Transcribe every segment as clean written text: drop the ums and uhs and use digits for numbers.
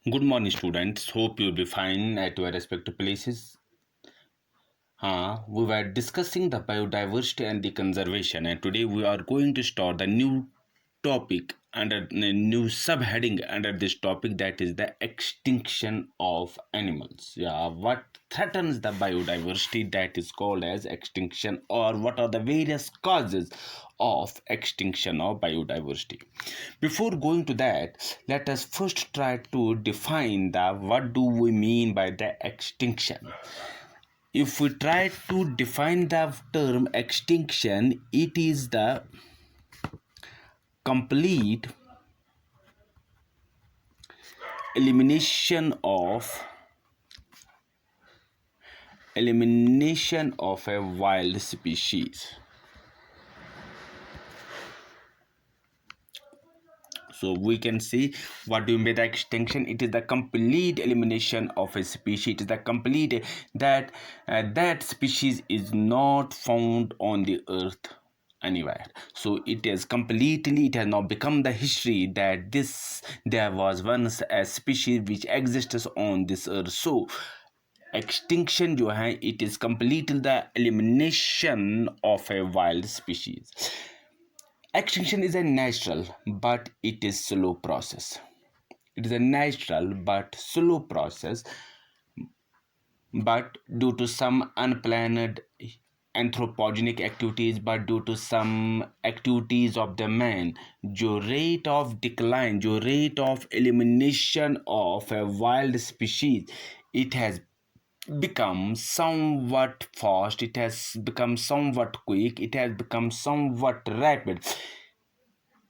Good morning, students. Hope you'll be fine at your respective places. We were discussing the biodiversity and the conservation, and today we are going to start the new topic under the new subheading under this topic, that is the extinction of animals. What threatens the biodiversity, that is called as extinction, or what are the various causes of extinction of biodiversity. Before going to that, let us first try to define the what do we mean by the extinction. If we try to define the term extinction, it is the complete elimination of a wild species. So we can see what do you mean by extinction. It is the complete elimination of a species. It is the complete that species is not found on the earth anywhere. So it has now become the history that there was once a species which exists on this earth. So extinction जो है, it is completely the elimination of a wild species. Extinction is a natural but it is slow process. It is a natural but slow process, but due to some unplanned anthropogenic activities, but due to some activities of the man, जो rate of decline, जो rate of elimination of a wild species, it has become somewhat fast, it has become somewhat quick, it has become somewhat rapid.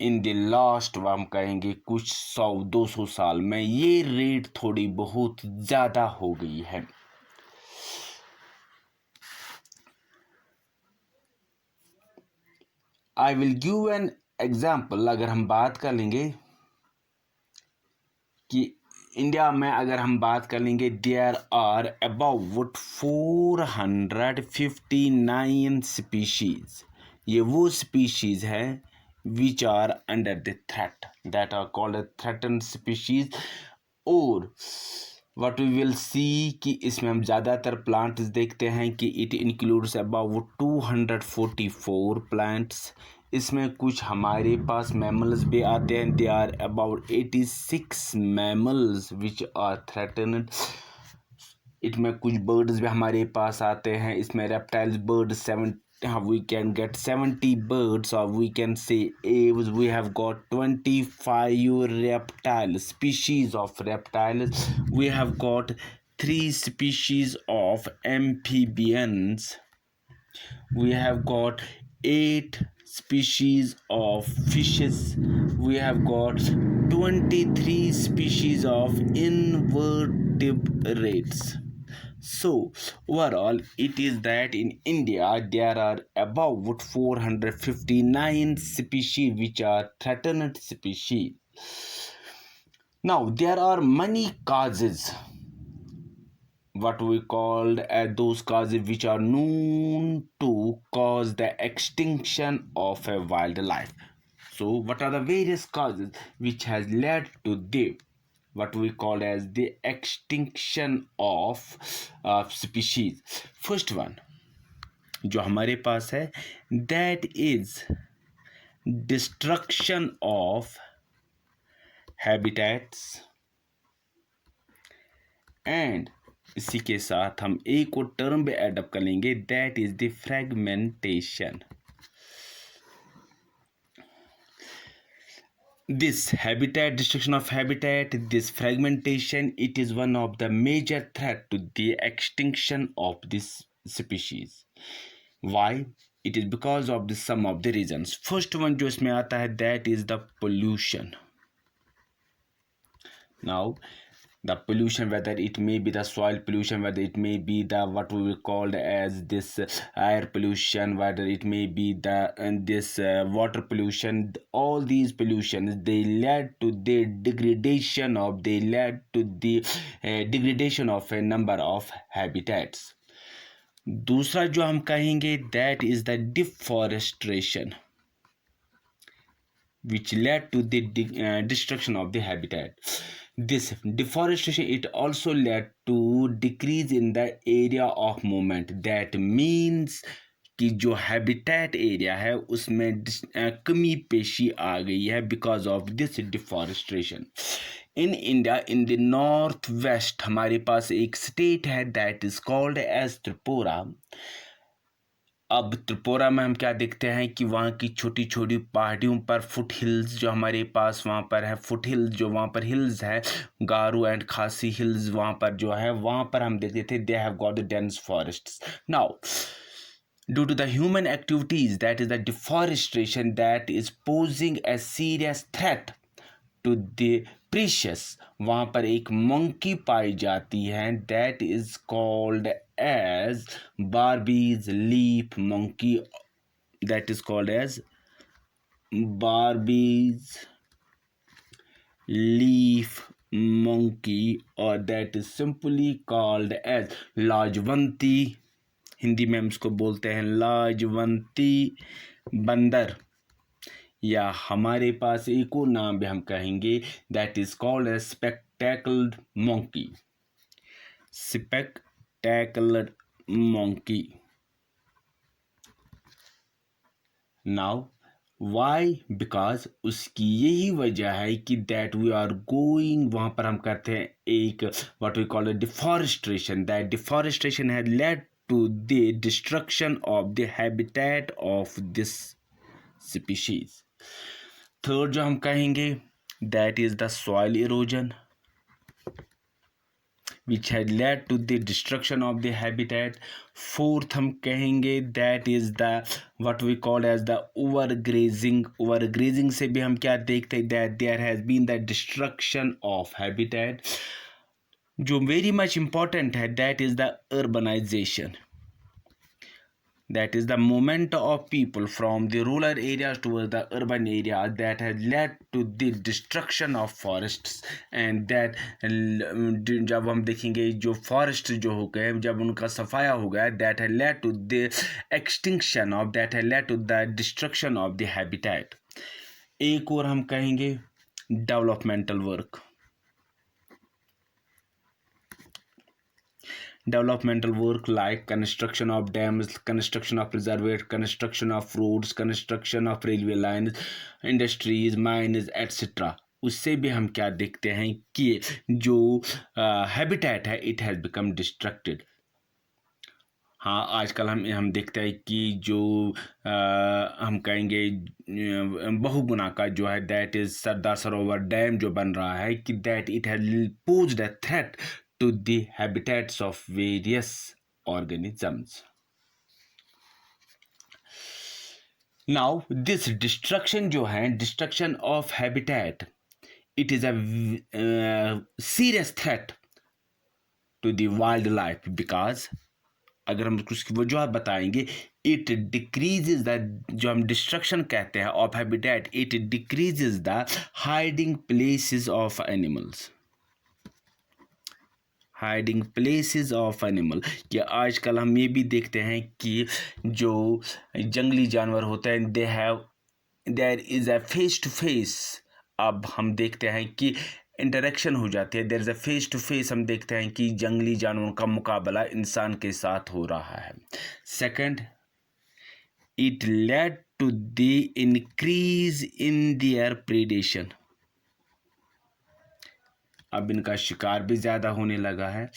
In the last हम कहेंगे कुछ 100-200 साल में ये rate थोड़ी बहुत ज़्यादा हो गई है. आई विल गिव एन एग्जाम्पल. अगर हम बात कर लेंगे कि इंडिया में अगर हम बात कर लेंगे, देयर आर अबाउट 459 स्पीशीज. ये वो स्पीशीज है which are under the threat, that are called a threatened species. और what we will see कि इसमें हम ज़्यादातर प्लांट्स देखते हैं कि it includes about 244 plants. इसमें कुछ हमारे पास मैमल्स भी आते हैं. They are about 86 mammals which are threatened. इसमें कुछ बर्ड्स भी हमारे पास आते हैं. इसमें reptiles bird 7 we can get 70 birds, or we can say aves. We have got 25 reptile species of reptiles. We have got 3 species of amphibians. We have got 8 species of fishes. We have got 23 species of invertebrates. So overall it is that in India there are about 459 species which are threatened species. Now there are many causes, what we called as those causes which are known to cause the extinction of a wildlife. So what are the various causes which has led to the what we call as the extinction of species. First one जो हमारे पास है, that is destruction of habitats. And इसी के साथ हम एक और टर्म भी एडअप कर लेंगे, that is the fragmentation. This habitat, destruction of habitat, this fragmentation, it is one of the major threat to the extinction of this species. Why? It is because of the some of the reasons. First one जो इसमें आता है, that is the pollution. Now the pollution, whether it may be the soil pollution, whether it may be the what we will call as this air pollution, whether it may be the this water pollution, all these pollutions, they led to the degradation of a number of habitats. दूसरा जो हम कहेंगे, that is the deforestation, which led to the destruction of the habitat. This deforestation, it also led to decrease in the area of movement. That means कि जो habitat area है उसमें कमी पेशी आ गई है because of this deforestation. In India, in the north west, हमारे पास एक स्टेट है that is called as Tripura. अब त्रिपुरा में हम क्या देखते हैं कि वहाँ की छोटी छोटी पहाड़ियों पर फुट हिल्स जो हमारे पास वहाँ पर है, फुट हिल्स जो वहाँ पर हिल्स है, गारो एंड खासी हिल्स वहाँ पर जो है, वहाँ पर हम देखते थे they have got the dense forests. Now due to the human activities, that is the deforestation, that is posing a serious threat to the precious. वहाँ पर एक मंकी पाई जाती है that is called as Barby's leaf monkey, that is called as Barby's leaf monkey, or that is simply called as लाजवंती. हिंदी में हम इसको बोलते हैं लाजवंती बंदर, या हमारे पास एक और नाम भी हम कहेंगे that is called a spectacled monkey. Spectacled monkey. Now why, because उसकी यही वजह है कि दैट वी आर गोइंग, वहाँ पर हम करते हैं एक what we call deforestation. That deforestation had led to the destruction of the habitat of this species. Third जो हम कहेंगे that is the soil erosion which had led to the destruction of the habitat. Fourth हम कहेंगे that is the what we call as the overgrazing. Overgrazing से भी हम क्या देखते हैं that there has been the destruction of habitat. जो very much important है that is the urbanization. That is the movement of people from the rural areas towards the urban areas that has led to the destruction of forests. And that जब हम देखेंगे जो forest जो हो गए, जब उनका सफाया हो गया, that has led to the extinction of, that has led to the destruction of the habitat. एक और हम कहेंगे developmental work. Developmental work like construction of dams, construction of reservoirs, construction of roads, construction of railway lines, industries, mines, etc. उससे भी हम क्या देखते हैं कि जो हैबिटेट है इट हैज़ बिकम डिस्ट्रक्टेड. हाँ, आजकल हम देखते हैं कि जो हम कहेंगे बहुगुना का जो है that is Sardar Sarovar dam जो बन रहा है कि that it has posed a threat to the habitats of various organisms. Now this destruction जो है, destruction of habitat, it is a serious threat to the wildlife because अगर हम उसकी वजह बताएंगे, it decreases the, जो हम destruction कहते हैं of habitat, it decreases the hiding places of animals. Hiding places of animal. कि आजकल हम ये भी देखते हैं कि जो जंगली जानवर होते हैं they have, there is a face to face. अब हम देखते हैं कि इंटरेक्शन हो जाती है, there is a face to face. हम देखते हैं कि जंगली जानवरों का मुकाबला इंसान के साथ हो रहा है. Second, it led to the increase in their predation. अब इनका शिकार भी ज़्यादा होने लगा है.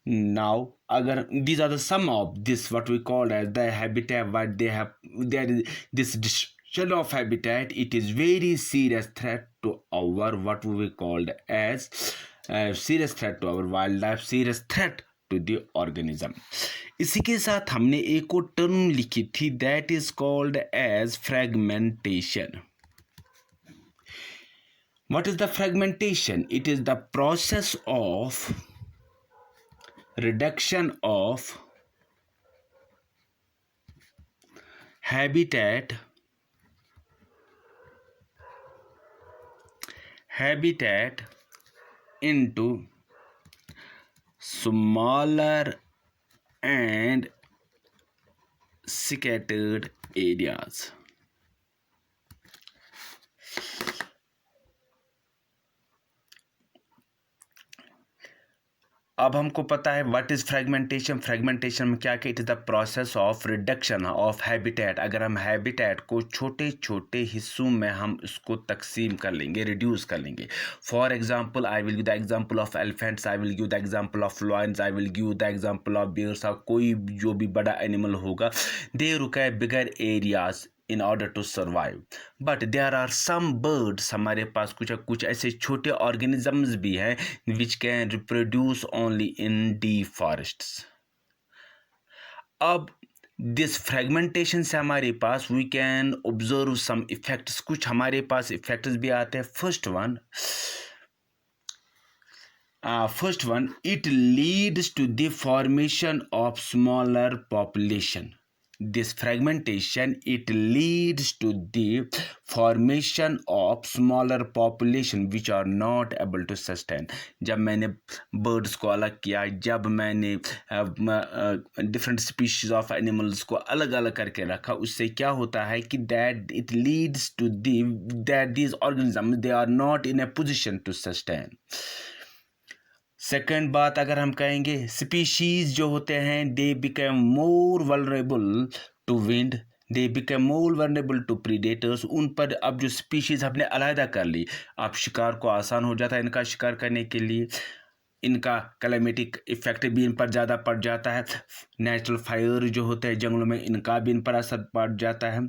नाउ अगर these are the sum of this what we call as the habitat what they have, there is this destruction of habitat, it is very serious threat to our what we called as serious threat to our wildlife, serious threat to the organism. इसी के साथ हमने एक और term लिखी थी that is called as fragmentation. What is the fragmentation? It is the process of reduction of habitat into smaller and scattered areas. अब हमको पता है व्हाट इज़ फ्रेगमेंटेशन। फ्रेगमेंटेशन में क्या कि it is the process of reduction of habitat. अगर हम habitat को छोटे छोटे हिस्सों में हम इसको तकसीम कर लेंगे, रिड्यूस कर लेंगे। For example I will give the example of elephants, I will give the example of lions, I will give the example of bears. कोई जो भी बड़ा एनिमल होगा, they require bigger areas in order to survive, but there are some birds, हमारे पास कुछ ऐसे छोटे organisms भी हैं which can reproduce only in deep forests. अब दिस फ्रेगमेंटेशन से हमारे पास we can observe some effects, कुछ हमारे पास effects भी आते हैं. First one, it leads to the formation of smaller population. This fragmentation, it leads to the formation of smaller population which are not able to sustain. जब मैंने birds को अलग किया, जब मैंने different species of animals को अलग अलग करके रखा, उससे क्या होता है कि that it leads to that these organisms they are not in a position to sustain. Second बात अगर हम कहेंगे, स्पीशीज जो होते हैं they become more vulnerable to wind, they become more vulnerable to predators. उन पर अब जो स्पीशीज हमने अलहदा कर ली, अब शिकार को आसान हो जाता है इनका शिकार करने के लिए. इनका क्लाइमेटिक इफेक्ट भी इन पर ज़्यादा पड़ जाता है. नेचुरल फायर जो होते हैं जंगलों में, इनका भी इन पर असर पड़ जाता है.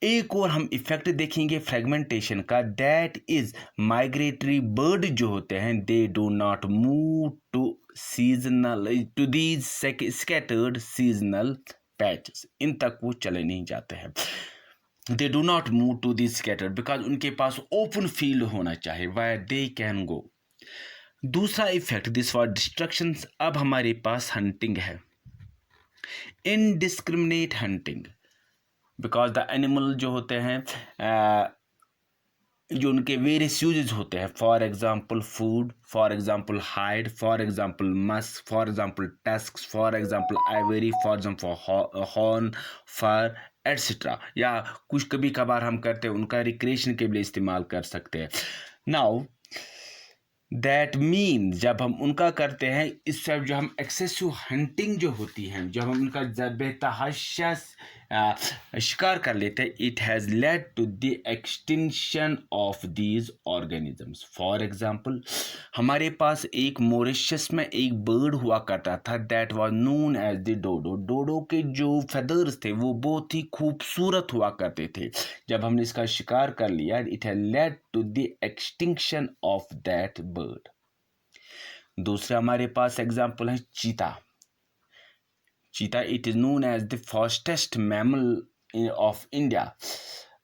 एक और हम इफेक्ट देखेंगे फ्रेगमेंटेशन का, दैट इज माइग्रेटरी बर्ड जो होते हैं they do not move to seasonal to these scattered seasonal patches. इन तक वो चले नहीं जाते हैं. They do not move to these scattered because उनके पास ओपन फील्ड होना चाहिए वायर दे कैन गो. दूसरा इफेक्ट दिस फॉर डिस्ट्रक्शन. अब हमारे पास हंटिंग है, indiscriminate hunting, because the animal जो होते हैं जो उनके वेरियस यूजेज होते हैं, for example food, for example hide, for example musk, for example tusks, for example ivory, for example horn, fur etcetera. या कुछ कभी कभार हम करते हैं उनका रिक्रिएशन के लिए इस्तेमाल कर सकते हैं. नाउ दैट मीन जब हम उनका करते हैं, इससे जो हम एक्सेसिव हंटिंग जो होती है, जब हम उनका बेतहाशा शिकार कर लेते हैं, it has led to the extinction of these organisms. For example हमारे पास एक मॉरिशस में एक बर्ड हुआ करता था that was known as the dodo. Dodo के जो फेदर्स थे वो बहुत ही खूबसूरत हुआ करते थे. जब हमने इसका शिकार कर लिया, it has led to the extinction of that bird. दूसरा हमारे पास एग्जांपल है cheetah. Cheetah it is known as the fastest mammal of India.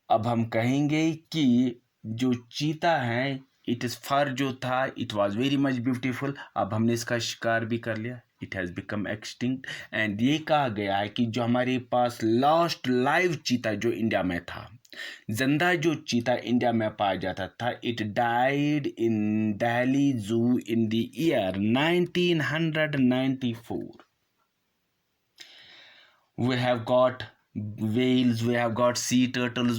अब हम कहेंगे कि जो चीता है, इट इज फर जो था it was very much beautiful. अब हमने इसका शिकार भी कर लिया, it has become extinct. And ये कहा गया है कि जो हमारे पास लास्ट लाइव चीता जो इंडिया में था, जिंदा जो चीता इंडिया में पाया जाता था, इट डाइड इन दिल्ली जू in the year 1994. We have got whales, we have got sea turtles,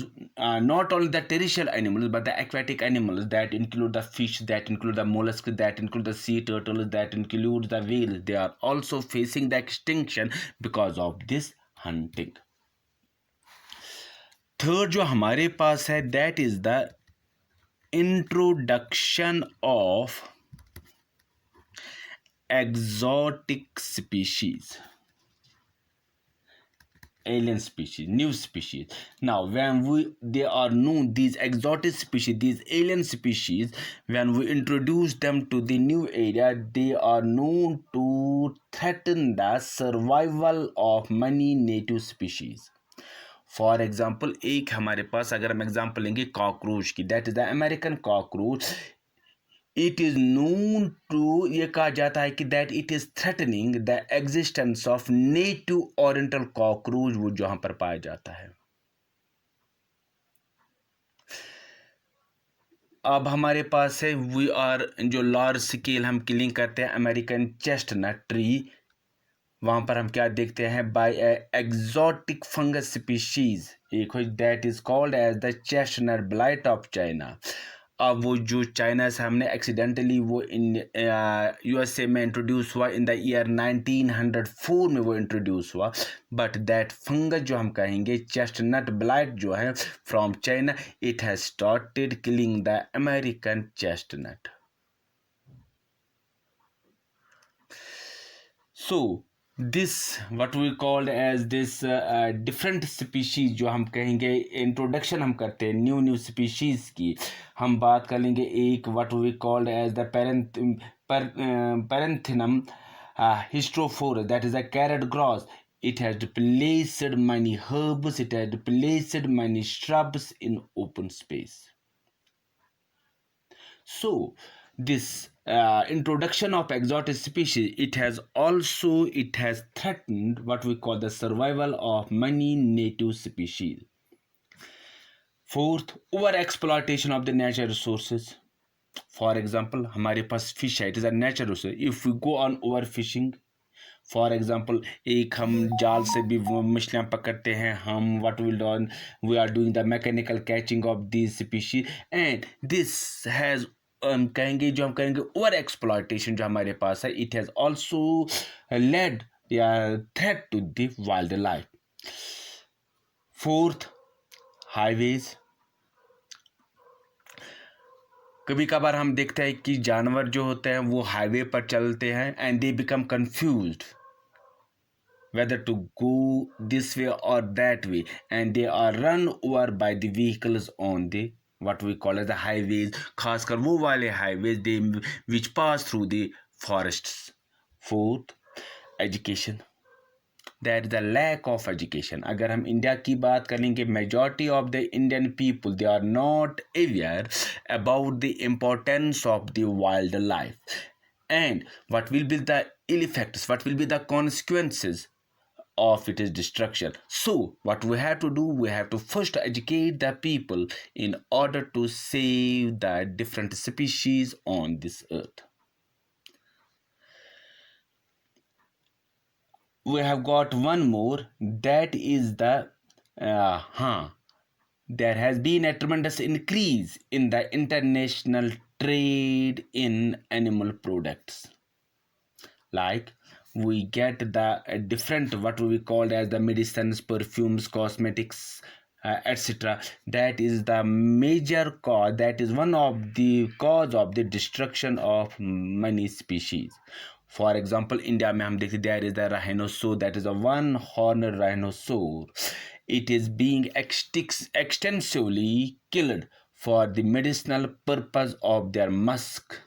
not only the terrestrial animals but the aquatic animals that include the fish, that include the mollusks, that include the sea turtles, that include the whales. They are also facing the extinction because of this hunting. Third जो हमारे पास है, that is the introduction of exotic species, alien species, new species. Now when they are known, these exotic species, these alien species, when we introduce them to the new area, they are known to threaten the survival of many native species. For example एक हमारे पास अगर हम example लेंगे cockroach की, that is the American cockroach. It is known to, ये कहा जाता है कि that it is threatening the existence of native oriental cockroach, वो जहां पर पाया जाता है. अब हमारे पास है वी आर जो लार्ज स्केल हम किलिंग करते हैं अमेरिकन चेस्टनट ट्री. वहां पर हम क्या देखते हैं, बाय एग्जॉटिक फंगस स्पीशीज, एक that is called as the chestnut blight of China. अब वो जो चाइना से हमने एक्सीडेंटली वो इन यूएसए में इंट्रोड्यूस हुआ इन द ईयर 1904 में वो इंट्रोड्यूस हुआ, बट दैट फंगस जो हम कहेंगे चेस्टनट ब्लाइट जो है from China, it has started killing the American chestnut. So this what we called as this different species जो हम कहेंगे इंट्रोडक्शन हम करते हैं न्यू स्पीशीज की. हम बात कर लेंगे एक what we called as the Parenthinum hystrophorus, that is a carrot grass. It has replaced many herbs, it has replaced many shrubs in open space. So this introduction of exotic species, it has threatened what we call the survival of many native species. Fourth, over exploitation of the natural resources. For example, हमारे पास fish है, it is a natural resource. If we go on overfishing, for example एक हम जाल से भी वो मछलियाँ पकड़ते हैं, हम what will done we are doing the mechanical catching of this species and this has हम कहेंगे ओवर एक्सप्लॉयटेशन जो हमारे पास है, इट हैज़ ऑल्सो लेड या threat to the wildlife. Fourth, highways. कभी कभार हम देखते हैं कि जानवर जो होते हैं वो हाईवे पर चलते हैं and they become confused whether to go this way or that way, and they are run over by the vehicles on the what we call as the highways, खासकर वो वाले highways they which pass through the forests. Fourth, education. That is the lack of education. अगर हम India की बात करेंगे, majority of the Indian people they are not aware about the importance of the wildlife and what will be the ill effects, what will be the consequences of its destruction. So what we have to do, we have to first educate the people in order to save the different species on this earth. We have got one more, that is the there has been a tremendous increase in the international trade in animal products. Like we get the different what we call as the medicines, perfumes, cosmetics, etc. That is the major cause, that is one of the cause of the destruction of many species. For example, India में हम देखते there is the rhinoceros, that is a one-horned rhinoceros. It is being extensively killed for the medicinal purpose of their musk.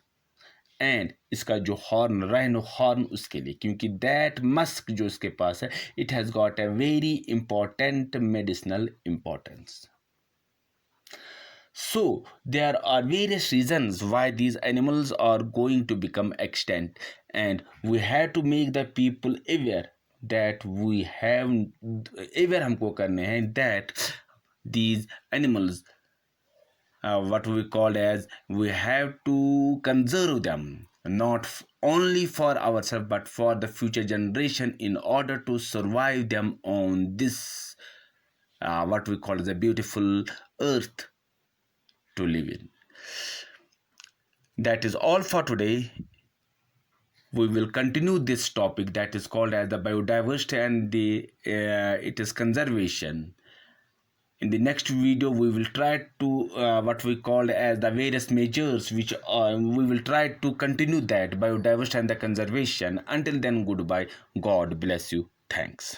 And इसका जो horn rhino horn उसके लिए, क्योंकि that Musk जो इसके पास है it has got a very important medicinal importance. So there are various reasons why these animals are going to become extinct, and we have to make the people aware that we have aware हमको करने हैं that these animals what we call as we have to conserve them, not only for ourselves but for the future generation in order to survive them on this what we call as a beautiful earth to live in. That is all for today. We will continue this topic that is called as the biodiversity and the it is conservation. In the next video we will try to what we call as the various measures which we will try to continue that biodiversity and the conservation. Until then, goodbye. God bless you. Thanks.